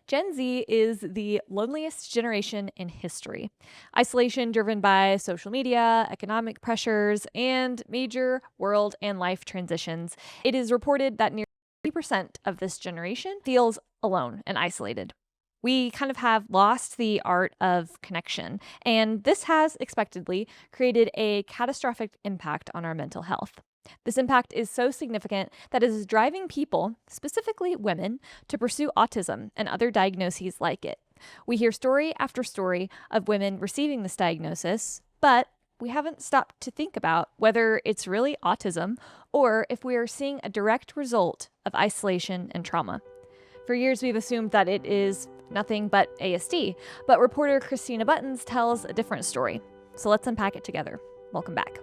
Gen Z is the loneliest generation in history. Isolation driven by social media, economic pressures, and major world and life transitions. It is reported that nearly 30% of this generation feels alone and isolated. We kind of have lost the art of connection, and this has expectedly created a catastrophic impact on our mental health. This impact is so significant that it is driving people, specifically women, to pursue autism and other diagnoses like it. We hear story after story of women receiving this diagnosis, but we haven't stopped to think about whether it's really autism or if we are seeing a direct result of isolation and trauma. For years, we've assumed that it is nothing but ASD, but reporter Christina Buttons tells a different story. So let's unpack it together. Welcome back.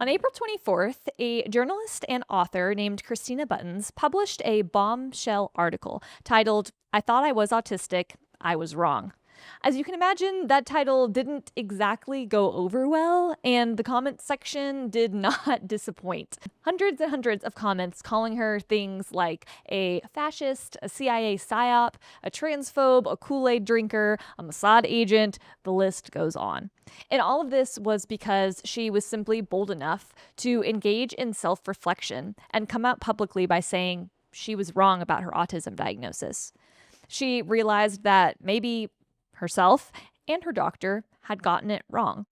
On April 24th, a journalist and author named Christina Buttons published a bombshell article titled, "I Thought I Was Autistic, I Was Wrong." As you can imagine, that title didn't exactly go over well, and the comments section did not disappoint. Hundreds and hundreds of comments calling her things like a fascist, a CIA psyop, a transphobe, a Kool-Aid drinker, a Mossad agent, the list goes on. And all of this was because she was simply bold enough to engage in self-reflection and come out publicly by saying she was wrong about her autism diagnosis. She realized that maybe herself and her doctor had gotten it wrong.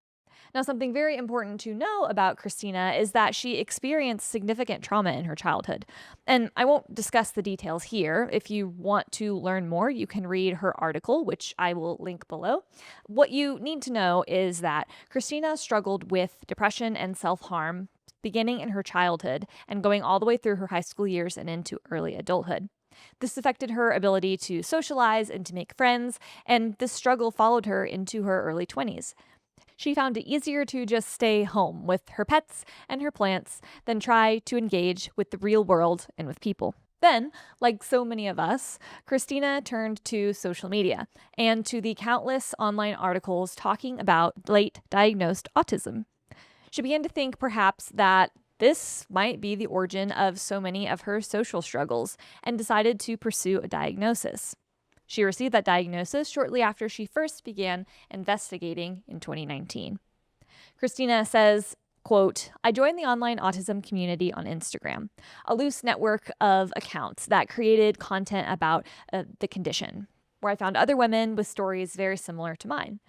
Now, something very important to know about Christina is that she experienced significant trauma in her childhood. And I won't discuss the details here. If you want to learn more, you can read her article, which I will link below. What you need to know is that Christina struggled with depression and self-harm beginning in her childhood and going all the way through her high school years and into early adulthood. This affected her ability to socialize and to make friends, and this struggle followed her into her early 20s. She found it easier to just stay home with her pets and her plants than try to engage with the real world and with people. Then, like so many of us, Christina turned to social media and to the countless online articles talking about late diagnosed autism. She began to think perhaps that this might be the origin of so many of her social struggles and decided to pursue a diagnosis. She received that diagnosis shortly after she first began investigating in 2019. Christina says, quote, "I joined the online autism community on Instagram, a loose network of accounts that created content about the condition, where I found other women with stories very similar to mine.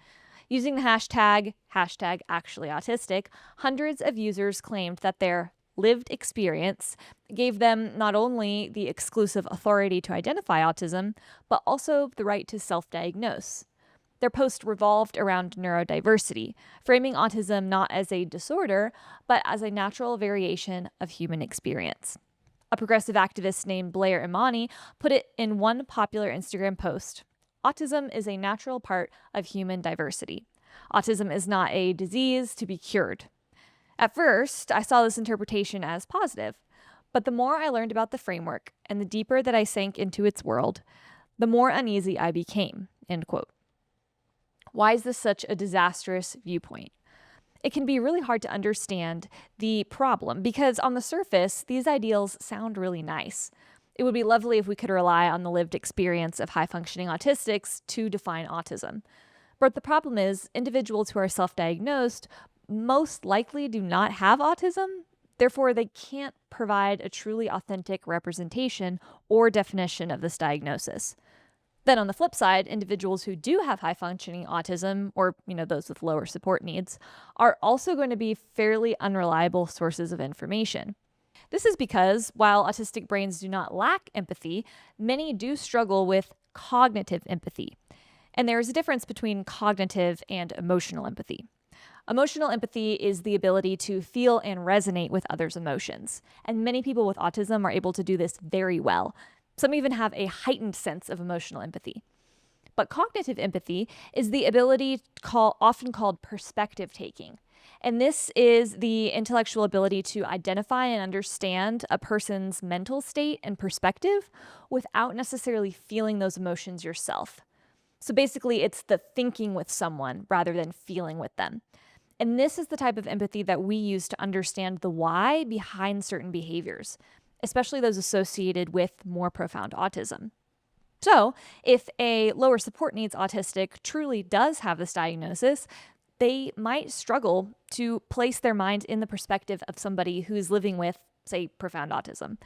Using the hashtag #ActuallyAutistic, hundreds of users claimed that their lived experience gave them not only the exclusive authority to identify autism, but also the right to self-diagnose. Their post revolved around neurodiversity, framing autism not as a disorder, but as a natural variation of human experience. A progressive activist named Blair Imani put it in one popular Instagram post: "Autism is a natural part of human diversity. Autism is not a disease to be cured." At first, I saw this interpretation as positive, but the more I learned about the framework and the deeper that I sank into its world, the more uneasy I became, end quote. Why is this such a disastrous viewpoint? It can be really hard to understand the problem because on the surface, these ideals sound really nice. It would be lovely if we could rely on the lived experience of high-functioning autistics to define autism. But the problem is, individuals who are self-diagnosed most likely do not have autism. Therefore, they can't provide a truly authentic representation or definition of this diagnosis. Then on the flip side, individuals who do have high-functioning autism, or those with lower support needs, are also going to be fairly unreliable sources of information. This is because while autistic brains do not lack empathy, many do struggle with cognitive empathy. And there is a difference between cognitive and emotional empathy. Emotional empathy is the ability to feel and resonate with others' emotions. And many people with autism are able to do this very well. Some even have a heightened sense of emotional empathy. But cognitive empathy is the ability often called perspective taking. And this is the intellectual ability to identify and understand a person's mental state and perspective without necessarily feeling those emotions yourself. So basically, it's the thinking with someone rather than feeling with them. And this is the type of empathy that we use to understand the why behind certain behaviors, especially those associated with more profound autism. So, if a lower support needs autistic truly does have this diagnosis, they might struggle to place their mind in the perspective of somebody who's living with, say, profound autism.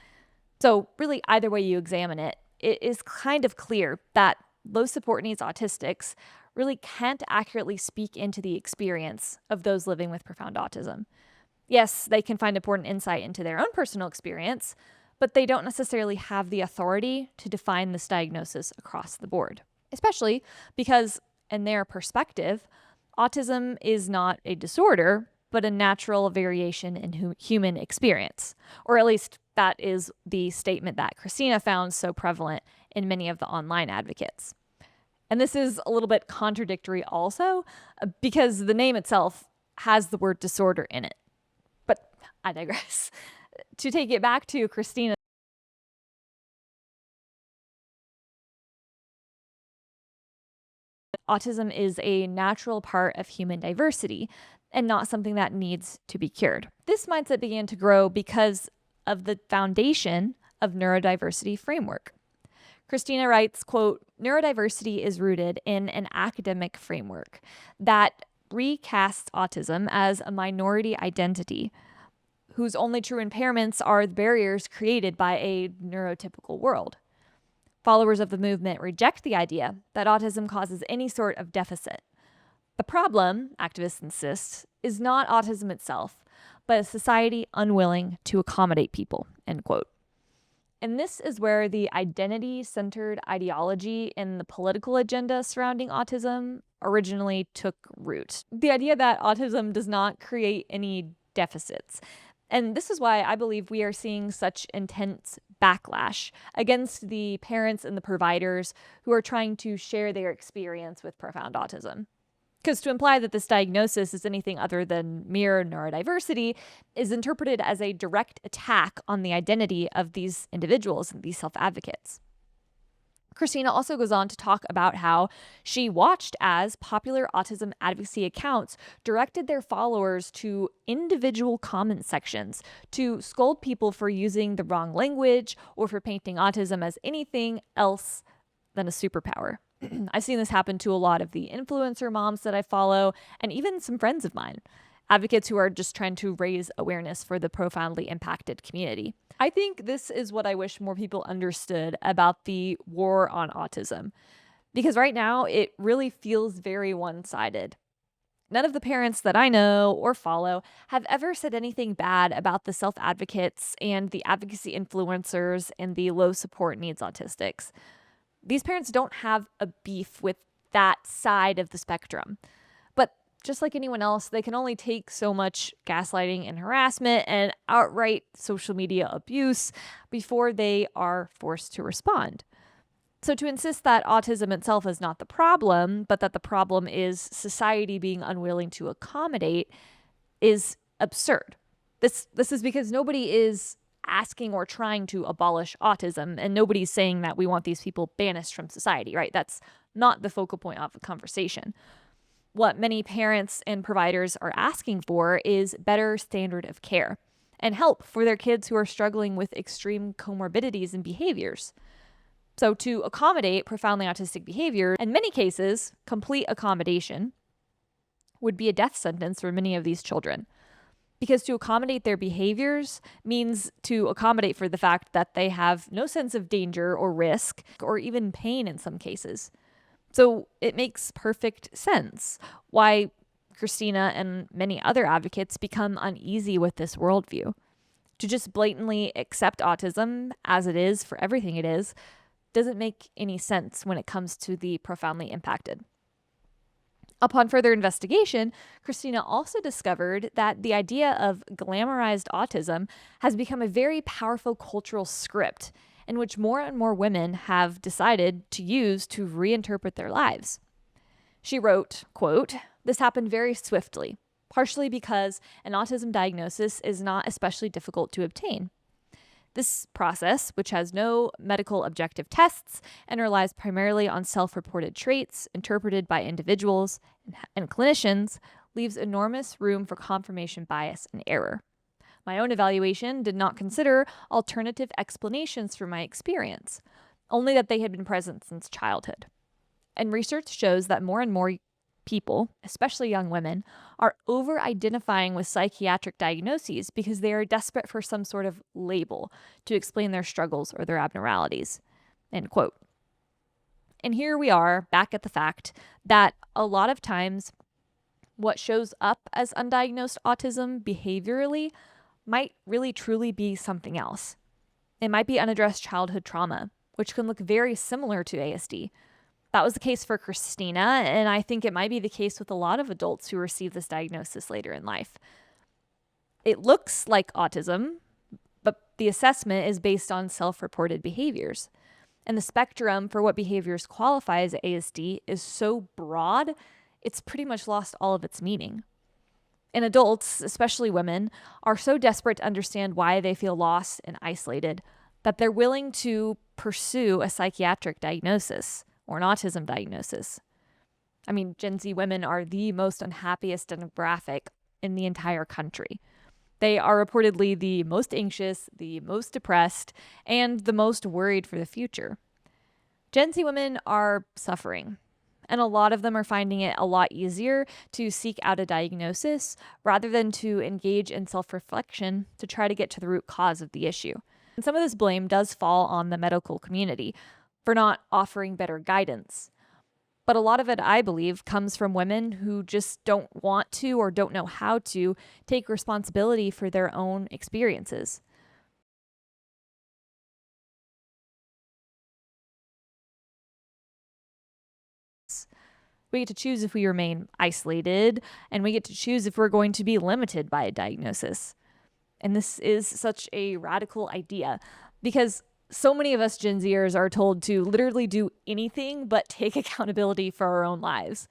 So, really, either way you examine it, it is kind of clear that low support needs autistics really can't accurately speak into the experience of those living with profound autism. Yes, they can find important insight into their own personal experience, but they don't necessarily have the authority to define this diagnosis across the board, especially because, in their perspective, autism is not a disorder, but a natural variation in human experience. Or at least that is the statement that Christina found so prevalent in many of the online advocates. And this is a little bit contradictory also, because the name itself has the word disorder in it. But I digress. To take it back to Christina, autism is a natural part of human diversity and not something that needs to be cured. This mindset began to grow because of the foundation of neurodiversity framework. Christina writes, quote, "Neurodiversity is rooted in an academic framework that recasts autism as a minority identity whose only true impairments are the barriers created by a neurotypical world. Followers of the movement reject the idea that autism causes any sort of deficit. The problem, activists insist, is not autism itself, but a society unwilling to accommodate people," end quote. And this is where the identity-centered ideology in the political agenda surrounding autism originally took root. The idea that autism does not create any deficits. And this is why I believe we are seeing such intense backlash against the parents and the providers who are trying to share their experience with profound autism. Because to imply that this diagnosis is anything other than mere neurodiversity is interpreted as a direct attack on the identity of these individuals and these self-advocates. Christina also goes on to talk about how she watched as popular autism advocacy accounts directed their followers to individual comment sections to scold people for using the wrong language or for painting autism as anything else than a superpower. I've seen this happen to a lot of the influencer moms that I follow, and even some friends of mine, advocates who are just trying to raise awareness for the profoundly impacted community. I think this is what I wish more people understood about the war on autism, because right now it really feels very one-sided. None of the parents that I know or follow have ever said anything bad about the self-advocates and the advocacy influencers and the low support needs autistics. These parents don't have a beef with that side of the spectrum. But just like anyone else, they can only take so much gaslighting and harassment and outright social media abuse before they are forced to respond. So to insist that autism itself is not the problem, but that the problem is society being unwilling to accommodate is absurd. This is because nobody is asking or trying to abolish autism, and nobody's saying that we want these people banished from society, right? That's not the focal point of the conversation. What many parents and providers are asking for is better standard of care and help for their kids who are struggling with extreme comorbidities and behaviors. So to accommodate profoundly autistic behavior, in many cases, complete accommodation would be a death sentence for many of these children. Because to accommodate their behaviors means to accommodate for the fact that they have no sense of danger or risk or even pain in some cases. So it makes perfect sense why Christina and many other advocates become uneasy with this worldview. To just blatantly accept autism as it is for everything it is doesn't make any sense when it comes to the profoundly impacted. Upon further investigation, Christina also discovered that the idea of glamorized autism has become a very powerful cultural script in which more and more women have decided to use to reinterpret their lives. She wrote, quote, "This happened very swiftly, partially because an autism diagnosis is not especially difficult to obtain. This process, which has no medical objective tests and relies primarily on self-reported traits interpreted by individuals and clinicians, leaves enormous room for confirmation bias and error. My own evaluation did not consider alternative explanations for my experience, only that they had been present since childhood. And research shows that more and more people, especially young women, are over-identifying with psychiatric diagnoses because they are desperate for some sort of label to explain their struggles or their abnormalities. End quote. And here we are back at the fact that a lot of times what shows up as undiagnosed autism behaviorally might really truly be something else. It might be unaddressed childhood trauma, which can look very similar to ASD. That was the case for Christina, and I think it might be the case with a lot of adults who receive this diagnosis later in life. It looks like autism, but the assessment is based on self-reported behaviors. And the spectrum for what behaviors qualify as ASD is so broad, it's pretty much lost all of its meaning. And adults, especially women, are so desperate to understand why they feel lost and isolated that they're willing to pursue a psychiatric diagnosis or an autism diagnosis. I mean, Gen Z women are the most unhappiest demographic in the entire country. They are reportedly the most anxious, the most depressed, and the most worried for the future. Gen Z women are suffering, and a lot of them are finding it a lot easier to seek out a diagnosis rather than to engage in self-reflection to try to get to the root cause of the issue. And some of this blame does fall on the medical community for not offering better guidance. But a lot of it, I believe, comes from women who just don't want to or don't know how to take responsibility for their own experiences. We get to choose if we remain isolated, and we get to choose if we're going to be limited by a diagnosis. And this is such a radical idea because so many of us Gen Zers are told to literally do anything but take accountability for our own lives.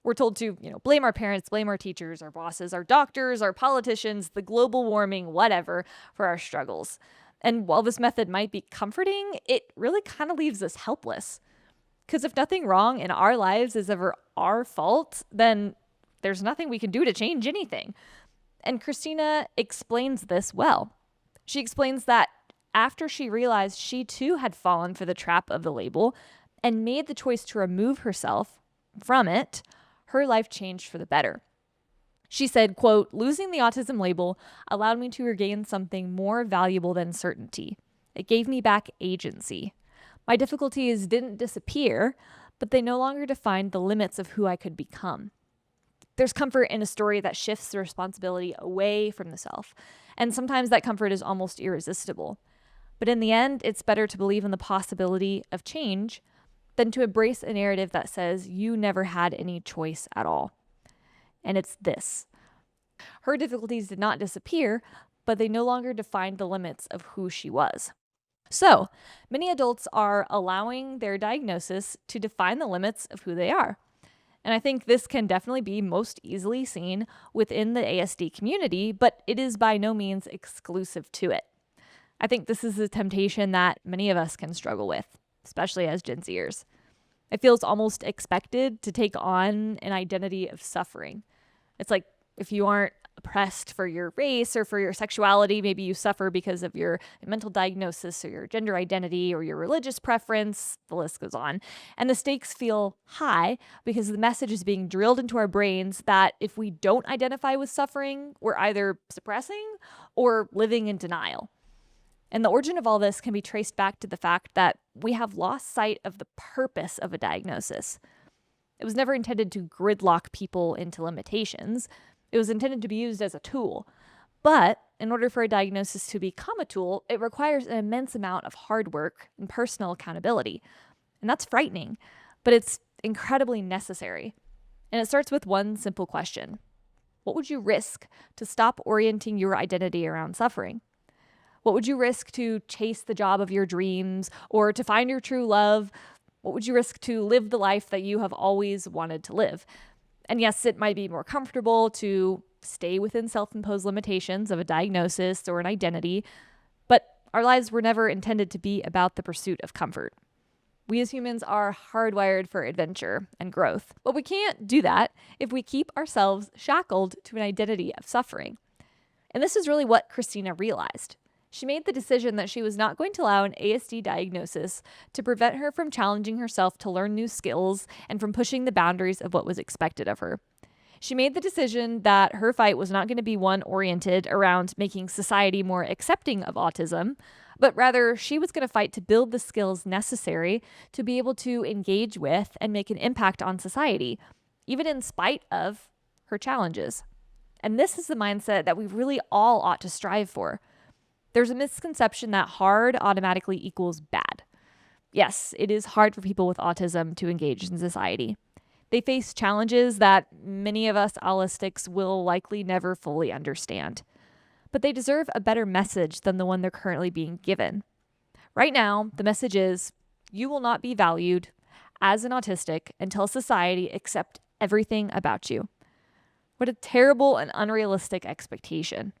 We're told to, blame our parents, blame our teachers, our bosses, our doctors, our politicians, the global warming, whatever, for our struggles. And while this method might be comforting, it really kind of leaves us helpless. Because if nothing wrong in our lives is ever our fault, then there's nothing we can do to change anything. And Christina explains this well. She explains that after she realized she too had fallen for the trap of the label and made the choice to remove herself from it, her life changed for the better. She said, quote, "Losing the autism label allowed me to regain something more valuable than certainty. It gave me back agency. My difficulties didn't disappear, but they no longer defined the limits of who I could become." There's comfort in a story that shifts the responsibility away from the self, and sometimes that comfort is almost irresistible. But in the end, it's better to believe in the possibility of change than to embrace a narrative that says you never had any choice at all. And it's this. Her difficulties did not disappear, but they no longer defined the limits of who she was. So, many adults are allowing their diagnosis to define the limits of who they are. And I think this can definitely be most easily seen within the ASD community, but it is by no means exclusive to it. I think this is a temptation that many of us can struggle with, especially as Gen Zers. It feels almost expected to take on an identity of suffering. It's like if you aren't oppressed for your race or for your sexuality, maybe you suffer because of your mental diagnosis or your gender identity or your religious preference, the list goes on. And the stakes feel high because the message is being drilled into our brains that if we don't identify with suffering, we're either suppressing or living in denial. And the origin of all this can be traced back to the fact that we have lost sight of the purpose of a diagnosis. It was never intended to gridlock people into limitations. It was intended to be used as a tool. But in order for a diagnosis to become a tool, it requires an immense amount of hard work and personal accountability. And that's frightening, but it's incredibly necessary. And it starts with one simple question. What would you risk to stop orienting your identity around suffering? What would you risk to chase the job of your dreams or to find your true love? What would you risk to live the life that you have always wanted to live? And yes, it might be more comfortable to stay within self-imposed limitations of a diagnosis or an identity, but our lives were never intended to be about the pursuit of comfort. We as humans are hardwired for adventure and growth, but we can't do that if we keep ourselves shackled to an identity of suffering. And this is really what Christina realized. She made the decision that she was not going to allow an ASD diagnosis to prevent her from challenging herself to learn new skills and from pushing the boundaries of what was expected of her. She made the decision that her fight was not going to be one oriented around making society more accepting of autism, but rather she was going to fight to build the skills necessary to be able to engage with and make an impact on society, even in spite of her challenges. And this is the mindset that we really all ought to strive for. There's a misconception that hard automatically equals bad. Yes, it is hard for people with autism to engage in society. They face challenges that many of us allistics will likely never fully understand. But they deserve a better message than the one they're currently being given. Right now, the message is, you will not be valued as an autistic until society accepts everything about you. What a terrible and unrealistic expectation.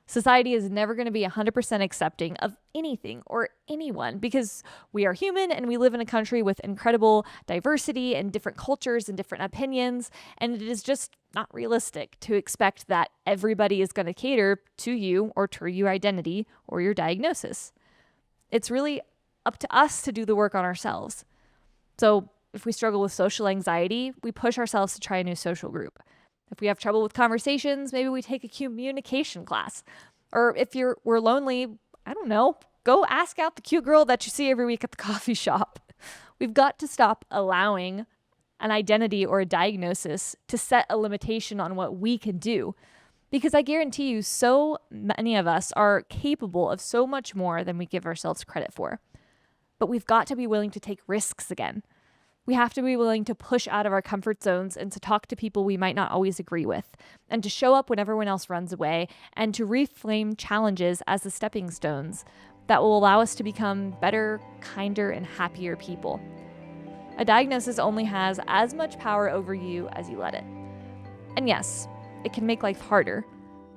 Society is never going to be 100% accepting of anything or anyone because we are human and we live in a country with incredible diversity and different cultures and different opinions. And it is just not realistic to expect that everybody is going to cater to you or to your identity or your diagnosis. It's really up to us to do the work on ourselves. So if we struggle with social anxiety, we push ourselves to try a new social group. If we have trouble with conversations, maybe we take a communication class. Or if we're lonely, I don't know, go ask out the cute girl that you see every week at the coffee shop. We've got to stop allowing an identity or a diagnosis to set a limitation on what we can do. Because I guarantee you, so many of us are capable of so much more than we give ourselves credit for. But we've got to be willing to take risks again. We have to be willing to push out of our comfort zones and to talk to people we might not always agree with, and to show up when everyone else runs away, and to reframe challenges as the stepping stones that will allow us to become better, kinder, and happier people. A diagnosis only has as much power over you as you let it. And yes, it can make life harder,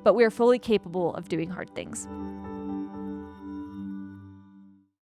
but we are fully capable of doing hard things.